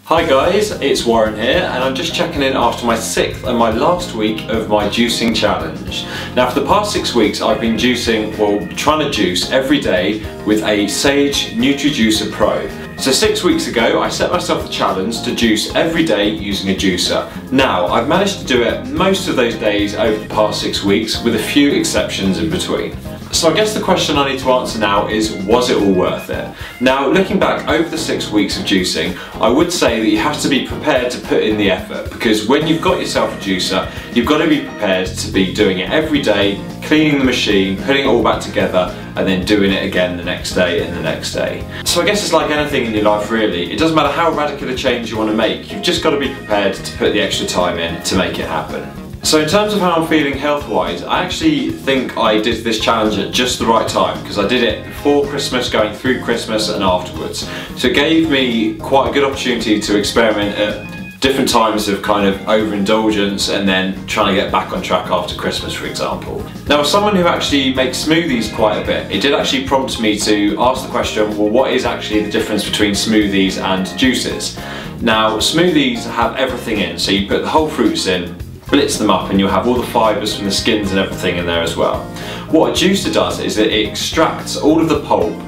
Hi guys, it's Warren here and I'm just checking in after my 6th and my last week of my juicing challenge. Now for the past 6 weeks I've been trying to juice every day with a Sage Nutri Juicer Pro. So 6 weeks ago I set myself the challenge to juice every day using a juicer. Now I've managed to do it most of those days over the past 6 weeks with a few exceptions in between. So I guess the question I need to answer now is, was it all worth it? Now looking back over the 6 weeks of juicing, I would say that you have to be prepared to put in the effort, because when you've got yourself a juicer, you've got to be prepared to be doing it every day, cleaning the machine, putting it all back together, and then doing it again the next day and the next day. So I guess it's like anything in your life really, it doesn't matter how radical a change you want to make, you've just got to be prepared to put the extra time in to make it happen. So in terms of how I'm feeling health-wise, I actually think I did this challenge at just the right time, because I did it before Christmas, going through Christmas and afterwards. So it gave me quite a good opportunity to experiment at different times of kind of overindulgence and then trying to get back on track after Christmas, for example. Now as someone who actually makes smoothies quite a bit, it did actually prompt me to ask the question, well, what is actually the difference between smoothies and juices? Now smoothies have everything in, so you put the whole fruits in, blitz them up, and you'll have all the fibres from the skins and everything in there as well. What a juicer does is that it extracts all of the pulp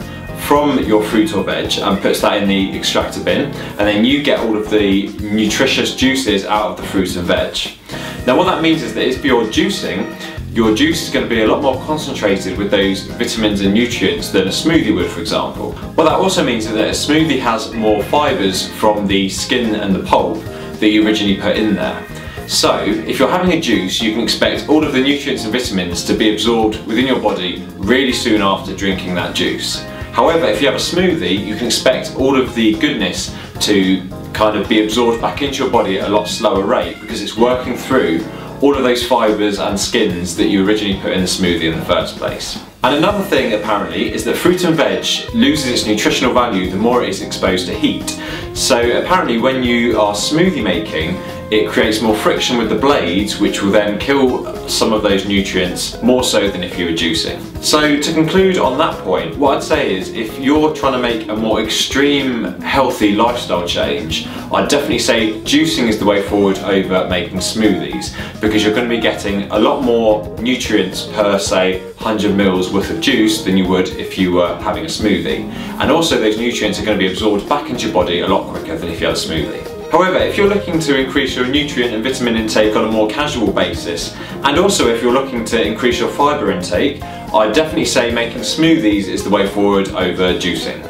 from your fruit or veg and puts that in the extractor bin, and then you get all of the nutritious juices out of the fruit and veg. Now what that means is that if you're juicing, your juice is going to be a lot more concentrated with those vitamins and nutrients than a smoothie would, for example. What that also means is that a smoothie has more fibres from the skin and the pulp that you originally put in there. So, if you're having a juice, you can expect all of the nutrients and vitamins to be absorbed within your body really soon after drinking that juice. However, if you have a smoothie, you can expect all of the goodness to kind of be absorbed back into your body at a lot slower rate, because it's working through all of those fibres and skins that you originally put in the smoothie in the first place. And another thing apparently is that fruit and veg loses its nutritional value the more it is exposed to heat. So apparently when you are smoothie making, it creates more friction with the blades, which will then kill some of those nutrients more so than if you were juicing. So to conclude on that point, what I'd say is if you're trying to make a more extreme healthy lifestyle change, I'd definitely say juicing is the way forward over making smoothies, because you're going to be getting a lot more nutrients per, say, 100 mils worth of juice than you would if you were having a smoothie. And also those nutrients are going to be absorbed back into your body a lot quicker than if you had a smoothie. However, if you're looking to increase your nutrient and vitamin intake on a more casual basis, and also if you're looking to increase your fibre intake, I'd definitely say making smoothies is the way forward over juicing.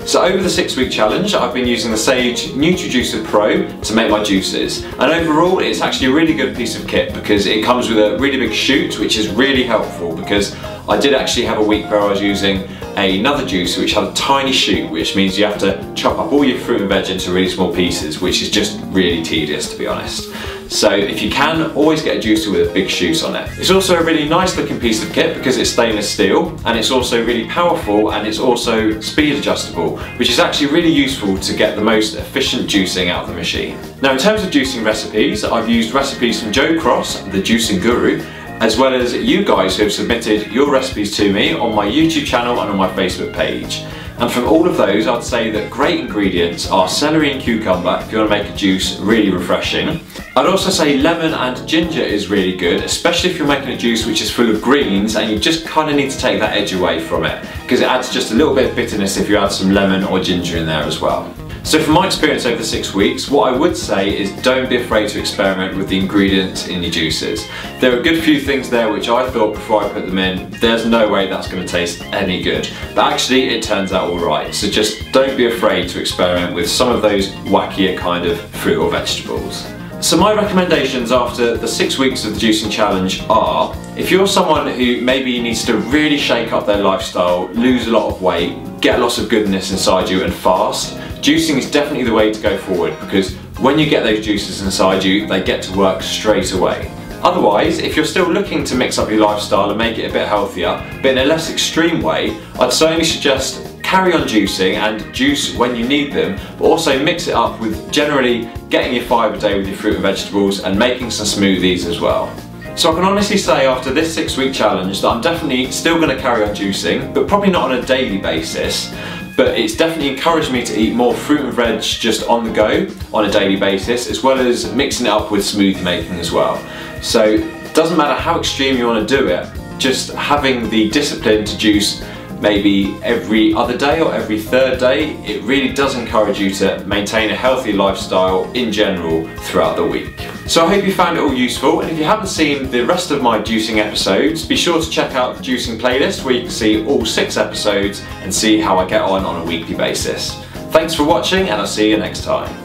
So over the 6-week challenge, I've been using the Sage Nutri Juicer Pro to make my juices, and overall it's actually a really good piece of kit because it comes with a really big chute, which is really helpful, because I did actually have a week where I was using another juicer which had a tiny chute, which means you have to chop up all your fruit and veg into really small pieces, which is just really tedious, to be honest. So if you can, always get a juicer with a big chute on it. It's also a really nice looking piece of kit because it's stainless steel, and it's also really powerful, and it's also speed adjustable, which is actually really useful to get the most efficient juicing out of the machine. Now in terms of juicing recipes, I've used recipes from Joe Cross, the juicing guru, as well as you guys who have submitted your recipes to me on my YouTube channel and on my Facebook page. And from all of those, I'd say that great ingredients are celery and cucumber if you want to make a juice really refreshing. I'd also say lemon and ginger is really good, especially if you're making a juice which is full of greens and you just kind of need to take that edge away from it, because it adds just a little bit of bitterness if you add some lemon or ginger in there as well. So from my experience over the 6 weeks, what I would say is don't be afraid to experiment with the ingredients in your juices. There are a good few things there which I thought before I put them in, there's no way that's going to taste any good. But actually it turns out alright, so just don't be afraid to experiment with some of those wackier kind of fruit or vegetables. So my recommendations after the 6 weeks of the juicing challenge are, if you're someone who maybe needs to really shake up their lifestyle, lose a lot of weight, get lots of goodness inside you and fast, juicing is definitely the way to go forward, because when you get those juices inside you, they get to work straight away. Otherwise, if you're still looking to mix up your lifestyle and make it a bit healthier, but in a less extreme way, I'd certainly suggest carry on juicing and juice when you need them, but also mix it up with generally getting your fibre day with your fruit and vegetables and making some smoothies as well. So I can honestly say after this 6-week challenge that I'm definitely still going to carry on juicing, but probably not on a daily basis. but it's definitely encouraged me to eat more fruit and veg just on the go on a daily basis, as well as mixing it up with smoothie making as well. So it doesn't matter how extreme you want to do it, just having the discipline to juice maybe every other day or every third day, it really does encourage you to maintain a healthy lifestyle in general throughout the week. So I hope you found it all useful, and if you haven't seen the rest of my juicing episodes, be sure to check out the juicing playlist where you can see all 6 episodes and see how I get on a weekly basis. Thanks for watching, and I'll see you next time.